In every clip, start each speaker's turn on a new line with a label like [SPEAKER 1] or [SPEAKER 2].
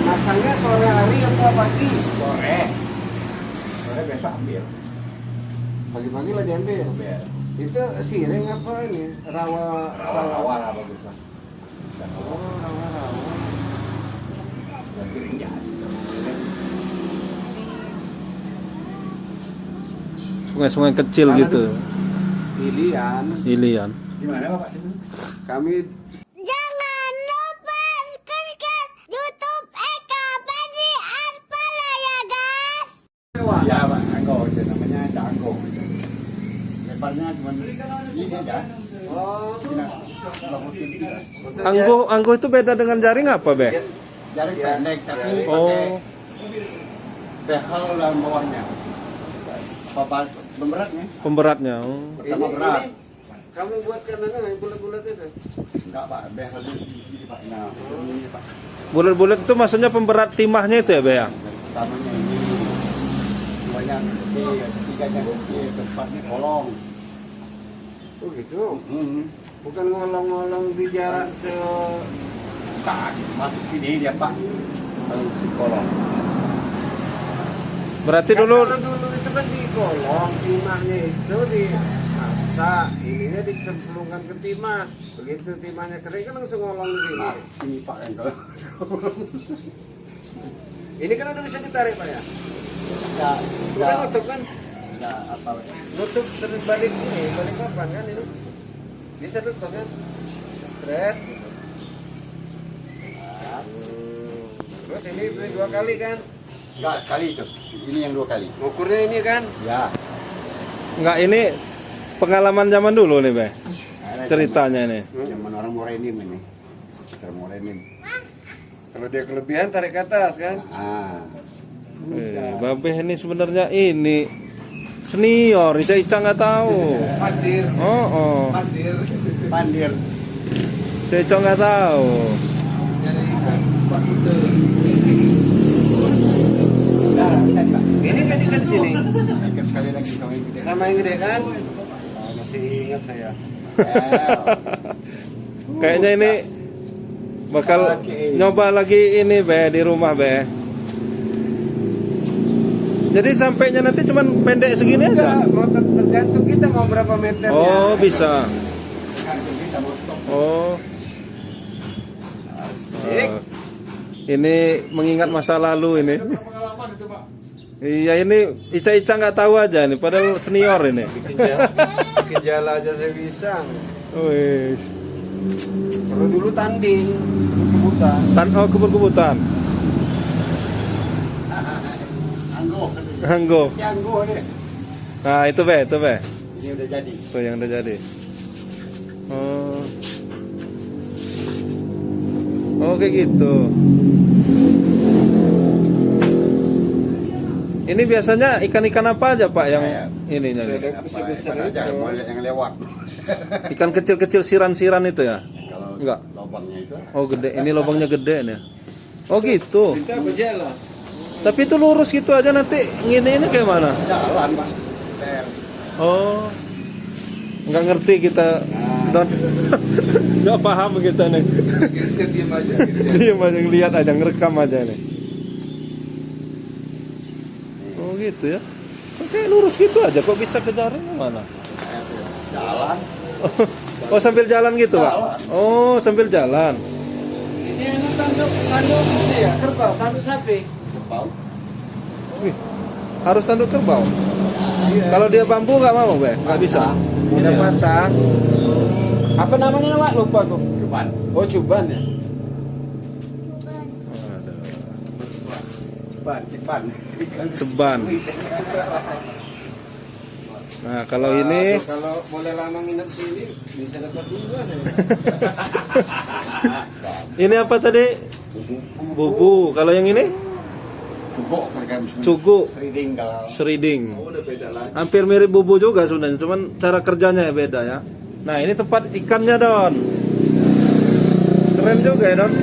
[SPEAKER 1] masangnya sore hari apa pagi?
[SPEAKER 2] Sore. Sore besok ambil.
[SPEAKER 1] Pagi-pagi lah diambil.
[SPEAKER 2] Ambil.
[SPEAKER 1] Itu siring apa ini?
[SPEAKER 2] Rawa bagus lah.
[SPEAKER 1] Oh, rawa-rawa.
[SPEAKER 2] Nanti ringan.
[SPEAKER 3] Sungai-sungai kecil
[SPEAKER 1] Mana
[SPEAKER 3] gitu.
[SPEAKER 1] Pilihan.
[SPEAKER 3] Ilian.
[SPEAKER 2] Di mana Bapak situ?
[SPEAKER 1] Kami
[SPEAKER 4] Jangan lupa subscribe YouTube Eka Badi Aspala ya guys.
[SPEAKER 2] Ya Pak, anggo itu namanya ada anggo. Lebarnya cuma ini aja.
[SPEAKER 1] oh,
[SPEAKER 3] Anggo itu beda dengan jaring apa, Be?
[SPEAKER 2] Jaring pendek tapi
[SPEAKER 3] Oh.
[SPEAKER 2] pakai behel dalam bawahnya. Apa pemberatnya?
[SPEAKER 3] Pemberatnya. Oh.
[SPEAKER 2] Pertama berat.
[SPEAKER 1] kamu buatkan apa yang bulat-bulat itu?
[SPEAKER 2] Enggak Pak, behelnya di Pak. Nah, ini Pak.
[SPEAKER 3] Bulat-bulat itu maksudnya pemberat timahnya itu ya, Be ya?
[SPEAKER 2] Pertamanya ini banyak tiganya kecil, tempatnya kolong.
[SPEAKER 1] Oh gitu.
[SPEAKER 2] Hmm.
[SPEAKER 1] Bukan ngolong-ngolong di jarak
[SPEAKER 2] Tak, masuk sini dia Pak. Lalu di kolong.
[SPEAKER 3] Berarti
[SPEAKER 1] Kan
[SPEAKER 3] dulu
[SPEAKER 1] kalau dulu itu kan di kolong, timahnya itu di masak, ininya dicemplungkan ke timah. Begitu timahnya kering kan langsung ngolong di sini.
[SPEAKER 2] Nah, ini Pak yang kalau
[SPEAKER 1] Ini kan udah bisa ditarik Pak ya?
[SPEAKER 2] enggak
[SPEAKER 1] Bukan nutup kan?
[SPEAKER 2] enggak apa
[SPEAKER 1] Nutup terus balik ini, balik papan kan ini? Bisa nutup kan? Seret. Terus ini beli 2 kali kan?
[SPEAKER 2] enggak sekali itu. Ini yang 2 kali.
[SPEAKER 1] Ukurnya ini kan?
[SPEAKER 2] Ya.
[SPEAKER 3] nggak ini pengalaman zaman dulu nih, Be. Ceritanya ini.
[SPEAKER 2] Zaman orang Morenim ini. Orang Morenim.
[SPEAKER 1] Kalau dia kelebihan tarik ke atas kan?
[SPEAKER 2] Ah.
[SPEAKER 3] Babe ini sebenarnya ini senior, Ica nggak tahu.
[SPEAKER 1] Pandir.
[SPEAKER 3] Oh.
[SPEAKER 1] Pandir.
[SPEAKER 2] Pandir.
[SPEAKER 3] Ica nggak tahu.
[SPEAKER 1] Dari ikan spot itu.
[SPEAKER 2] Nah, tadi Pak.
[SPEAKER 1] Ini kan ikan di sini.
[SPEAKER 2] Ikan sekali lagi sama yang gede.
[SPEAKER 1] Sama yang gede kan? Masih ingat saya.
[SPEAKER 3] Kayaknya ini bakal nyoba lagi ini, Be, di rumah, Be. Jadi sampainya nanti cuman pendek segini aja.
[SPEAKER 1] Enggak, mau tergantung kita mau berapa meternya.
[SPEAKER 3] Oh, bisa.
[SPEAKER 2] Tergantung kita mau stop.
[SPEAKER 3] Oh.
[SPEAKER 1] Asik.
[SPEAKER 3] Ini mengingat masa lalu ini.
[SPEAKER 2] Pengalaman itu Pak.
[SPEAKER 3] Iya, ini Ica nggak tahu aja nih, padahal senior ini.
[SPEAKER 1] Bikin jala aja saya bisa.
[SPEAKER 3] Wih.
[SPEAKER 1] Kalau dulu tanding, kebutan.
[SPEAKER 3] Kebut-kebutan.
[SPEAKER 2] Anggo.
[SPEAKER 3] Anggo.
[SPEAKER 2] Anggo deh.
[SPEAKER 3] Nah, itu, Be.
[SPEAKER 2] Ini udah jadi.
[SPEAKER 3] Tuh yang udah jadi. Oh. Oh, kayak gitu. Ini biasanya ikan-ikan apa aja, Pak, yang ininya?
[SPEAKER 2] Apa aja boleh yang lewat.
[SPEAKER 3] Ikan kecil-kecil siran-siran itu ya?
[SPEAKER 2] Kalau
[SPEAKER 3] Enggak.
[SPEAKER 2] lubangnya itu.
[SPEAKER 3] Oh, gede. Ini lubangnya gede nih. Oh, gitu.
[SPEAKER 1] Kita berjala.
[SPEAKER 3] Tapi itu lurus gitu aja, nanti ini kayak mana?
[SPEAKER 2] Jalan Pak. Ter.
[SPEAKER 3] Oh. Nggak ngerti kita. Don. Nggak paham kita nih.
[SPEAKER 1] Kita diam aja.
[SPEAKER 3] Dia masih ngeliat aja, ngerekam aja nih. Oh, gitu ya. Oke, lurus gitu aja. Kok bisa ke jaring mana?
[SPEAKER 2] Jalan.
[SPEAKER 3] Oh, sambil jalan gitu, Pak? Oh, sambil jalan.
[SPEAKER 1] Ini tanduk ini ya, kerbau, tanduk sapi.
[SPEAKER 2] Kepau.
[SPEAKER 3] Wih, harus tanduk kerbau. Kalau dia bambu nggak mau, Be? Nggak bisa.
[SPEAKER 1] Udah patah. Apa namanya Pak? Lupa aku.
[SPEAKER 2] Depan.
[SPEAKER 1] Oh, cuban ya.
[SPEAKER 3] Aduh.
[SPEAKER 2] Ceban.
[SPEAKER 3] Ceban. Nah, kalau ini
[SPEAKER 1] Kalau boleh lama nginep sini bisa dapat 2 ya.
[SPEAKER 3] ini apa tadi? Bubu. Kalau yang ini?
[SPEAKER 2] Cukup kan.
[SPEAKER 3] Cugu.
[SPEAKER 2] Seriding kalau.
[SPEAKER 3] Seriding.
[SPEAKER 1] Oh, udah beda lagi.
[SPEAKER 3] Hampir mirip bubu juga sebenarnya, cuman cara kerjanya ya beda ya. Nah, ini tempat ikannya, Don. Keren juga ya, Don.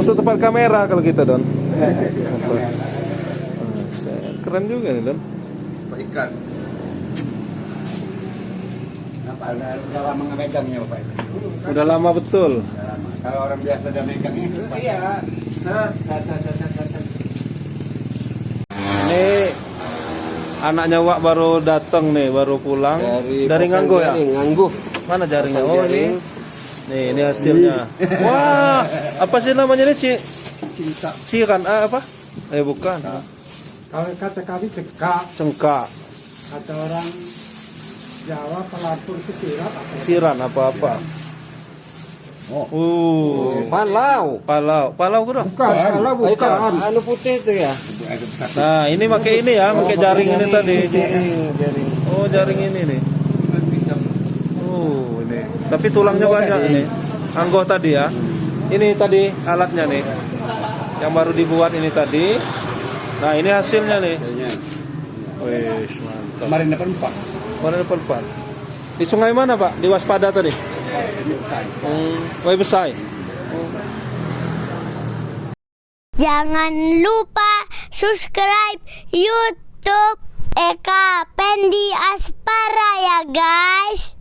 [SPEAKER 3] Untuk tempat kamera kalau kita, Don. Keren juga nih, Don.
[SPEAKER 1] Pak ikan.
[SPEAKER 2] Apa udah lama ngemegangnya Bapak?
[SPEAKER 3] Udah lama betul.
[SPEAKER 2] Udah lama. Kalau orang biasa udah megangnya.
[SPEAKER 1] Iya, Set, set.
[SPEAKER 3] Ini anaknya Wak baru datang nih, baru pulang dari Nganggo ya.
[SPEAKER 1] Nganggo.
[SPEAKER 3] Mana jaringnya?
[SPEAKER 1] Pasang
[SPEAKER 3] Oh
[SPEAKER 1] jaring.
[SPEAKER 3] ini hasilnya. Wah, apa sih namanya ini
[SPEAKER 2] Cinta.
[SPEAKER 3] siran apa? Bukan.
[SPEAKER 2] Kalau kata kami cekak,
[SPEAKER 3] Cengkak,
[SPEAKER 2] kata orang Jawa pelapur itu sirat apa?
[SPEAKER 3] siran apa-apa.
[SPEAKER 1] Palau.
[SPEAKER 3] Palau kurang.
[SPEAKER 2] Bukan, kalau bukan.
[SPEAKER 1] Anu putih itu ya.
[SPEAKER 3] Nah, ini pakai ini ya, pakai jaring ini tadi.
[SPEAKER 1] Jaring.
[SPEAKER 3] Oh, jaring ini nih. Oh, ini. Tapi tulangnya banyak ini. Anggoh tadi ya. Ini tadi alatnya nih. Yang baru dibuat ini tadi. Nah, ini hasilnya nih. Wih, mantap.
[SPEAKER 2] Kemarin dapat 4.
[SPEAKER 3] Mana dapat 4? Di sungai mana, Pak? Di Waspada tadi. Besai.
[SPEAKER 4] Jangan lupa subscribe YouTube Eka Pendi Aspara ya guys.